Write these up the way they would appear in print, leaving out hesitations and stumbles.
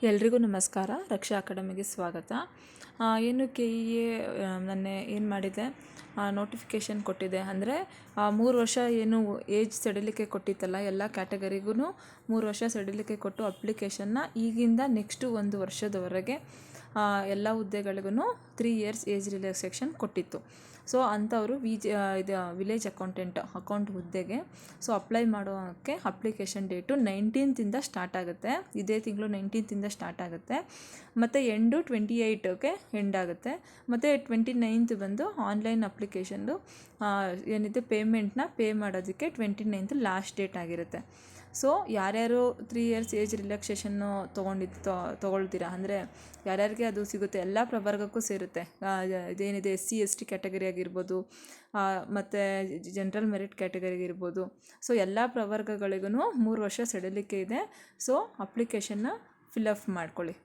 ಎಲ್ರಿಗೂ ನಮಸ್ಕಾರ. ರಕ್ಷಾ ಅಕಾಡೆಮಿಗೆ ಸ್ವಾಗತ. ಏನು ಕೆ ಇ ಎ ನೆನ್ನೆ ಏನು ಮಾಡಿದೆ, ನೋಟಿಫಿಕೇಷನ್ ಕೊಟ್ಟಿದೆ. ಅಂದರೆ 3 ವರ್ಷ ಏನು ಏಜ್ ಸಡಿಲಿಕೆ ಕೊಟ್ಟಿತ್ತಲ್ಲ, ಎಲ್ಲ ಕ್ಯಾಟಗರಿಗೂ 3 ವರ್ಷ ಸಡಿಲಿಕೆ ಕೊಟ್ಟು ಅಪ್ಲಿಕೇಶನ್ನ ಈಗಿಂದ ನೆಕ್ಸ್ಟು 1 ವರ್ಷದವರೆಗೆ ಎಲ್ಲ ಹುದ್ದೆಗಳಿಗೂ 3 ಇಯರ್ಸ್ ಏಜ್ ರಿಲ್ಯಾಕ್ಸೇಷನ್ ಕೊಟ್ಟಿತ್ತು. ಸೊ ಅಂಥವರು ಇದು ವಿಲೇಜ್ ಅಕೌಂಟ್ ಹುದ್ದೆಗೆ ಅಪ್ಲೈ ಮಾಡೋಕ್ಕೆ ಅಪ್ಲಿಕೇಶನ್ ಡೇಟು 19th ಸ್ಟಾರ್ಟ್ ಆಗುತ್ತೆ. ಇದೇ ತಿಂಗಳು 19th ಸ್ಟಾರ್ಟ್ ಆಗುತ್ತೆ ಮತ್ತು ಎಂಡು 28ಗೆ ಎಂಡ್ ಆಗುತ್ತೆ. ಮತ್ತು 29th ಬಂದು ಆನ್ಲೈನ್ ಅಪ್ಲಿಕೇಶನ್ದು ಏನಿದೆ ಪೇಮೆಂಟ್ನ ಪೇ ಮಾಡೋದಕ್ಕೆ 29th ಲಾಸ್ಟ್ ಡೇಟ್ ಆಗಿರುತ್ತೆ. ಸೊ ಯಾರ್ಯಾರು 3 ಇಯರ್ಸ್ ಏಜ್ ರಿಲ್ಯಾಕ್ಸೇಷನ್ನು ತೊಗೊಳ್ತೀರಾ ಅಂದರೆ ಯಾರ್ಯಾರಿಗೆ ಅದು ಸಿಗುತ್ತೆ, ಎಲ್ಲ ಪ್ರವರ್ಗಕ್ಕೂ ಸೇರುತ್ತೆ. ಇದೇನಿದೆ SC/ST ಕ್ಯಾಟಗರಿ ಆಗಿರ್ಬೋದು, ಮತ್ತು ಜನರಲ್ ಮೆರಿಟ್ ಕ್ಯಾಟಗರಿ ಇರ್ಬೋದು. ಸೊ ಎಲ್ಲ ಪ್ರವರ್ಗಗಳಿಗೂ 3 ವರ್ಷ ಸಡಿಲಿಕೆ ಇದೆ. ಸೊ ಅಪ್ಲಿಕೇಶನ್ನ ಫಿಲಪ್ ಮಾಡ್ಕೊಳ್ಳಿ.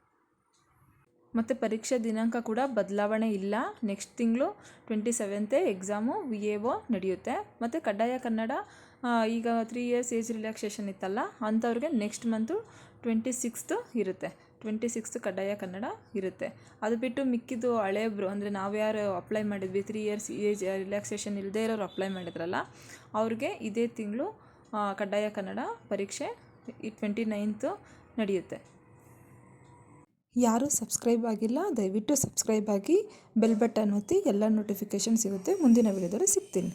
ಮತ್ತು ಪರೀಕ್ಷೆ ದಿನಾಂಕ ಕೂಡ ಬದಲಾವಣೆ ಇಲ್ಲ. ನೆಕ್ಸ್ಟ್ ತಿಂಗಳು 27th ಎಕ್ಸಾಮು VAO ನಡೆಯುತ್ತೆ. ಮತ್ತು ಕಡ್ಡಾಯ ಕನ್ನಡ ಈಗ 3 ಇಯರ್ಸ್ ಏಜ್ ರಿಲ್ಯಾಕ್ಸೇಷನ್ ಇತ್ತಲ್ಲ, ಅಂಥವ್ರಿಗೆ ನೆಕ್ಸ್ಟ್ ಮಂತು 26th ಇರುತ್ತೆ. 26th ಕಡ್ಡಾಯ ಕನ್ನಡ ಇರುತ್ತೆ. ಅದು ಬಿಟ್ಟು ಮಿಕ್ಕಿದ್ದು ಹಳೆಯಬ್ರು ಅಂದರೆ ನಾವು ಯಾರು ಅಪ್ಲೈ ಮಾಡಿದ್ವಿ 3 ಇಯರ್ಸ್ ಏಜ್ ರಿಲ್ಯಾಕ್ಸೇಷನ್ ಇಲ್ಲದೇ ಇರೋರು ಅಪ್ಲೈ ಮಾಡಿದ್ರಲ್ಲ, ಅವ್ರಿಗೆ ಇದೇ ತಿಂಗಳು ಕಡ್ಡಾಯ ಕನ್ನಡ ಪರೀಕ್ಷೆ 29th ನಡೆಯುತ್ತೆ. ಯಾರು ಸಬ್ಸ್ಕ್ರೈಬ್ ಆಗಿಲ್ಲ ದಯವಿಟ್ಟು ಸಬ್ಸ್ಕ್ರೈಬ್ ಆಗಿ, ಬೆಲ್ ಬಟನ್ ಒತ್ತಿ, ಎಲ್ಲ ನೋಟಿಫಿಕೇಷನ್ ಸಿಗುತ್ತೆ. ಮುಂದಿನ ವಿಡಿಯೋದಲ್ಲಿ ಸಿಗ್ತೀನಿ.